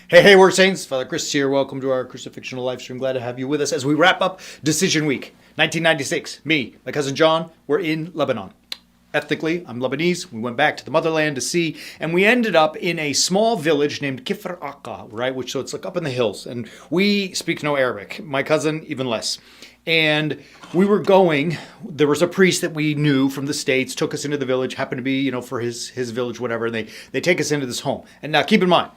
Hey, we're Saints. Father Chris here. Welcome to our crucifixion live stream. Glad to have you with us as we wrap up Decision Week 1996. Me, my cousin John, we're in Lebanon. Ethnically, I'm Lebanese. We went back to the motherland to see, and we ended up in a small village named Kifr Aqqa, right? So it's like up in the hills, and we speak no Arabic. My cousin, even less. And we were going, there was a priest that we knew from the States, took us into the village, happened to be, for his village, whatever, and they take us into this home. And now keep in mind,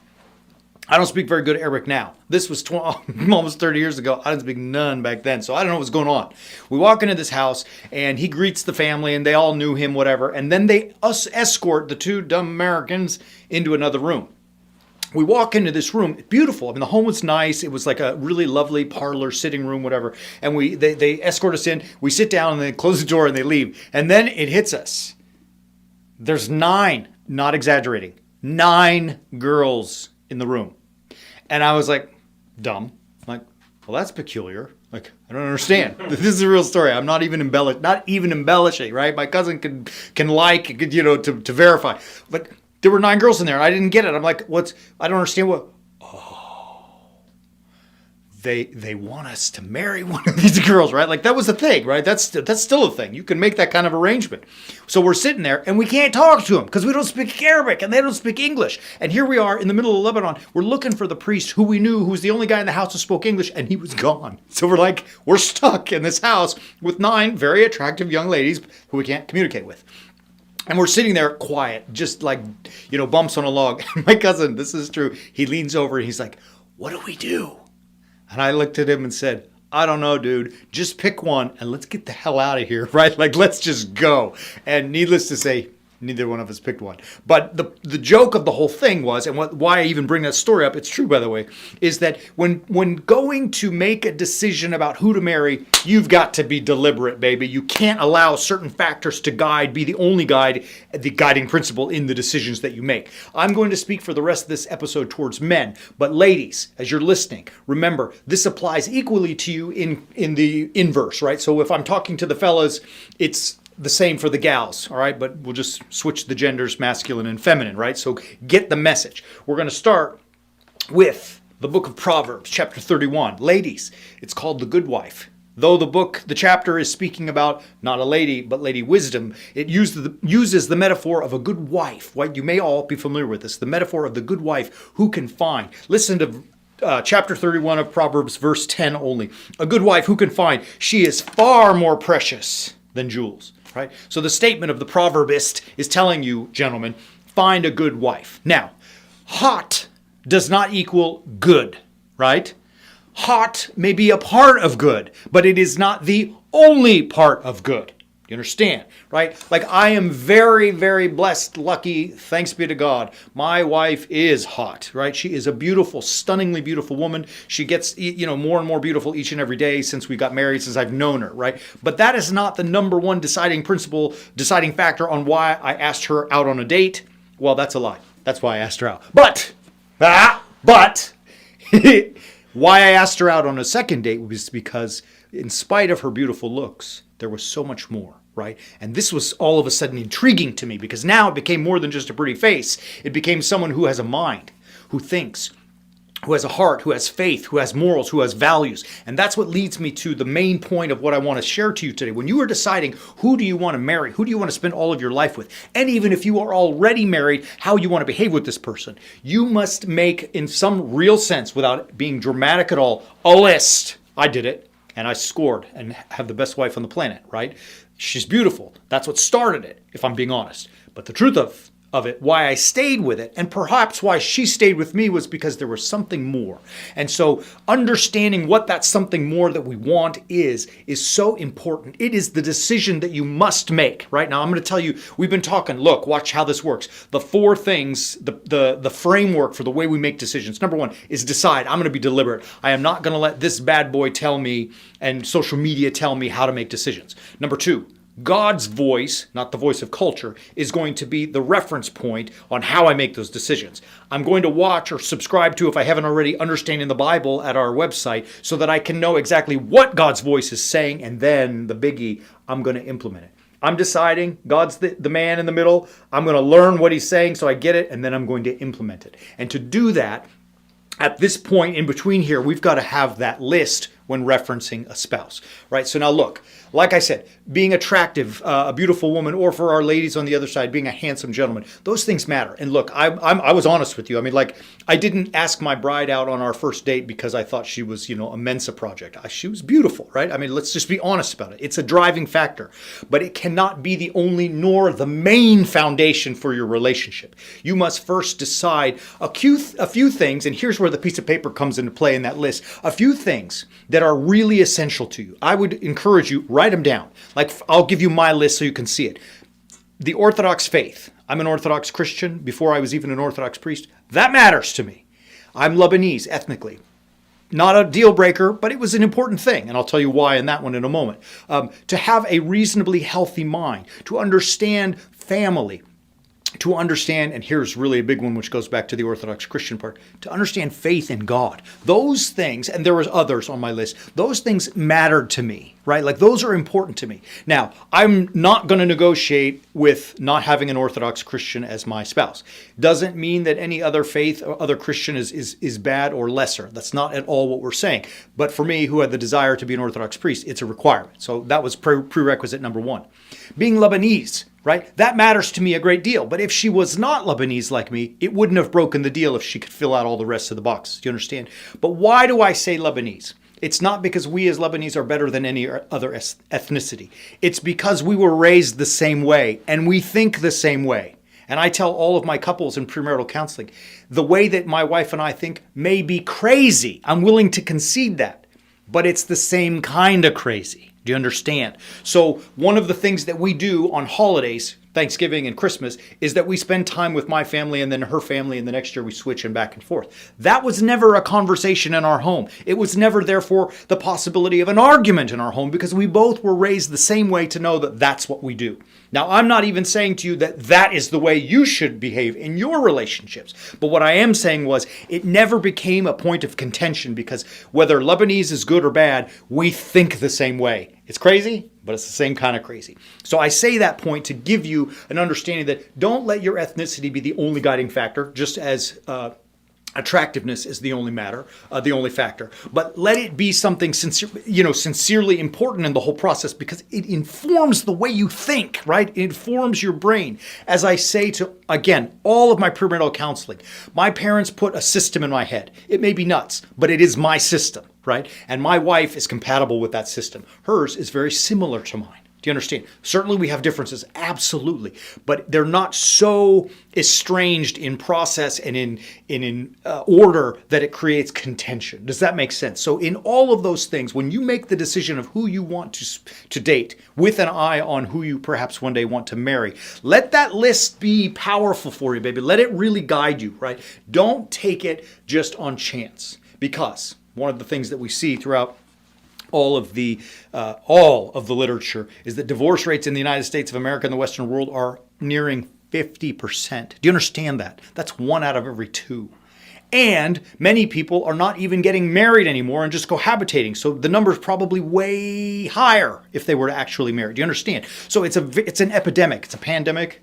I don't speak very good Arabic now. This was almost 30 years ago. I didn't speak none back then, so I don't know what's going on. We walk into this house, and he greets the family, and they all knew him, whatever. And then they escort the two dumb Americans into another room. We walk into this room, beautiful. I mean, the home was nice. It was like a really lovely parlor, sitting room, whatever. And they escort us in. We sit down, and they close the door, and they leave. And then it hits us. There's 9, not exaggerating, 9 girls in the room. And I was like, dumb. Like, well, that's peculiar. Like, I don't understand. This is a real story. I'm not even embellishing, right? My cousin can to verify. But there were 9 girls in there, and I didn't get it. I'm like, I don't understand what. They want us to marry one of these girls, right? Like, that was the thing, right? That's still a thing. You can make that kind of arrangement. So we're sitting there, and we can't talk to them because we don't speak Arabic, and they don't speak English. And here we are in the middle of Lebanon. We're looking for the priest who we knew, who was the only guy in the house who spoke English, and he was gone. So we're stuck in this house with 9 very attractive young ladies who we can't communicate with. And we're sitting there quiet, just like, bumps on a log. And my cousin, this is true, he leans over, and he's like, what do we do? And I looked at him and said, I don't know, dude. Just pick one and let's get the hell out of here, right? Like, let's just go. And needless to say, neither one of us picked one. But the joke of the whole thing was, and why I even bring that story up, it's true, by the way, is that when going to make a decision about who to marry, you've got to be deliberate, baby. You can't allow certain factors to be the only the guiding principle in the decisions that you make. I'm going to speak for the rest of this episode towards men, but ladies, as you're listening, remember, this applies equally to you in the inverse, right? So if I'm talking to the fellas, it's the same for the gals, all right? But we'll just switch the genders, masculine and feminine, right? So get the message. We're going to start with the book of Proverbs, chapter 31. Ladies, it's called The Good Wife. Though the chapter is speaking about not a lady, but Lady Wisdom, it uses the metaphor of a good wife, right? You may all be familiar with this, the metaphor of the good wife who can find. Listen to chapter 31 of Proverbs, verse 10 only. A good wife who can find. She is far more precious than jewels. Right? So the statement of the proverbist is telling you, gentlemen, find a good wife. Now, hot does not equal good, right? Hot may be a part of good, but it is not the only part of good. You understand, right? Like, I am very, very blessed, lucky, thanks be to God. My wife is hot, right? She is a beautiful, stunningly beautiful woman. She gets, more and more beautiful each and every day since we got married, since I've known her, right? But that is not the number one deciding factor on why I asked her out on a date. Well, that's a lie. That's why I asked her out. But why I asked her out on a second date was because, in spite of her beautiful looks, there was so much more, right? And this was all of a sudden intriguing to me because now it became more than just a pretty face. It became someone who has a mind, who thinks, who has a heart, who has faith, who has morals, who has values. And that's what leads me to the main point of what I want to share to you today. When you are deciding who do you want to marry, who do you want to spend all of your life with, and even if you are already married, how you want to behave with this person, you must make, in some real sense, without being dramatic at all, a list. I did it. And I scored and have the best wife on the planet, right? She's beautiful. That's what started it, if I'm being honest. But the truth of it, why I stayed with it, and perhaps why she stayed with me, was because there was something more. And so understanding what that something more that we want is so important. It is the decision that you must make, right? Now I'm going to tell you, we've been talking, look, watch how this works. The 4 things, the framework for the way we make decisions. Number 1 is decide. I'm going to be deliberate. I am not going to let this bad boy tell me and social media tell me how to make decisions. Number 2, God's voice, not the voice of culture, is going to be the reference point on how I make those decisions. I'm going to watch or subscribe to, if I haven't already, Understanding the Bible at our website so that I can know exactly what God's voice is saying, and then the biggie, I'm going to implement it. I'm deciding, God's the man in the middle. I'm going to learn what he's saying so I get it, and then I'm going to implement it. And to do that, at this point in between here, we've got to have that list when referencing a spouse, right? So now look, like I said, being attractive, a beautiful woman, or for our ladies on the other side, being a handsome gentleman, those things matter. And look, I was honest with you. I mean, like, I didn't ask my bride out on our first date because I thought she was, a Mensa project. She was beautiful, right? I mean, let's just be honest about it. It's a driving factor, but it cannot be the only nor the main foundation for your relationship. You must first decide a few things, and here's where the piece of paper comes into play in that list, a few things that are really essential to you. I would encourage you, write them down. Like, I'll give you my list so you can see it. The Orthodox faith. I'm an Orthodox Christian before I was even an Orthodox priest. That matters to me. I'm Lebanese ethnically. Not a deal breaker, but it was an important thing. And I'll tell you why in that one in a moment. To have a reasonably healthy mind, to understand family, to understand, and here's really a big one, which goes back to the Orthodox Christian part, to understand faith in God. Those things, and there was others on my list, those things mattered to me, right? Like, those are important to me. Now, I'm not going to negotiate with not having an Orthodox Christian as my spouse. Doesn't mean that any other faith or other Christian is bad or lesser. That's not at all what we're saying. But for me, who had the desire to be an Orthodox priest, it's a requirement. So that was prerequisite number one. Being Lebanese, right? That matters to me a great deal. But if she was not Lebanese like me, it wouldn't have broken the deal if she could fill out all the rest of the boxes. Do you understand? But why do I say Lebanese? It's not because we as Lebanese are better than any other ethnicity. It's because we were raised the same way and we think the same way. And I tell all of my couples in premarital counseling, the way that my wife and I think may be crazy. I'm willing to concede that, but it's the same kind of crazy. Do you understand? So one of the things that we do on holidays, Thanksgiving and Christmas, is that we spend time with my family and then her family, and the next year we switch and back and forth. That was never a conversation in our home. It was never, therefore, the possibility of an argument in our home because we both were raised the same way to know that that's what we do. Now, I'm not even saying to you that that is the way you should behave in your relationships. But what I am saying was it never became a point of contention because whether Lebanese is good or bad, we think the same way. It's crazy, but it's the same kind of crazy. So I say that point to give you an understanding that don't let your ethnicity be the only guiding factor, just as attractiveness is the only factor. But let it be something sincerely important in the whole process because it informs the way you think, right? It informs your brain. As I say to, again, all of my premarital counseling, my parents put a system in my head. It may be nuts, but it is my system, right? And my wife is compatible with that system. Hers is very similar to mine. Do you understand? Certainly we have differences, absolutely, but they're not so estranged in process and in order that it creates contention. Does that make sense? So in all of those things, when you make the decision of who you want to date with an eye on who you perhaps one day want to marry, let that list be powerful for you, baby. Let it really guide you, right? Don't take it just on chance because one of the things that we see throughout all of the literature is that divorce rates in the United States of America and the Western world are nearing 50%. Do you understand that? That's 1 out of every 2. And many people are not even getting married anymore and just cohabitating. So the number is probably way higher if they were to actually marry. Do you understand? So it's an epidemic. It's a pandemic,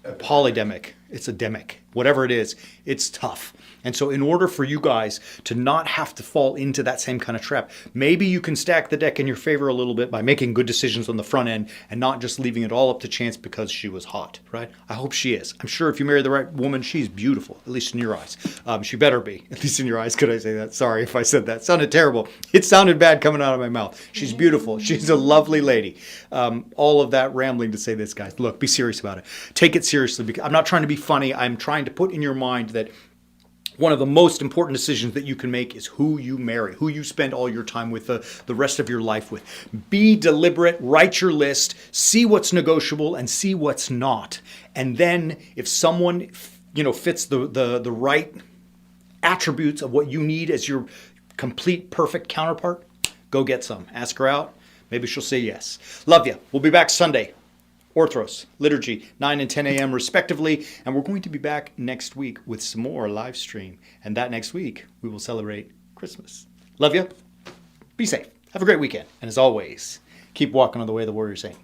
a polydemic. It's a demic. Whatever it is, it's tough. And so in order for you guys to not have to fall into that same kind of trap, maybe you can stack the deck in your favor a little bit by making good decisions on the front end and not just leaving it all up to chance because she was hot, right? I hope she is. I'm sure if you marry the right woman, she's beautiful, at least in your eyes. She better be, at least in your eyes. Could I say that? Sorry if I said that. It sounded terrible. It sounded bad coming out of my mouth. She's beautiful. She's a lovely lady. All of that rambling to say this, guys. Look, be serious about it. Take it seriously. Because I'm not trying to be funny. I'm trying to put in your mind that one of the most important decisions that you can make is who you marry, who you spend all your time with, the rest of your life with. Be deliberate, write your list, see what's negotiable and see what's not. And then if someone fits the right attributes of what you need as your complete, perfect counterpart, go get some. Ask her out. Maybe she'll say yes. Love you. We'll be back Sunday. Orthros, Liturgy, 9 and 10 a.m. respectively. And we're going to be back next week with some more live stream. And that next week, we will celebrate Christmas. Love you. Be safe. Have a great weekend. And as always, keep walking on the way the warrior's saying.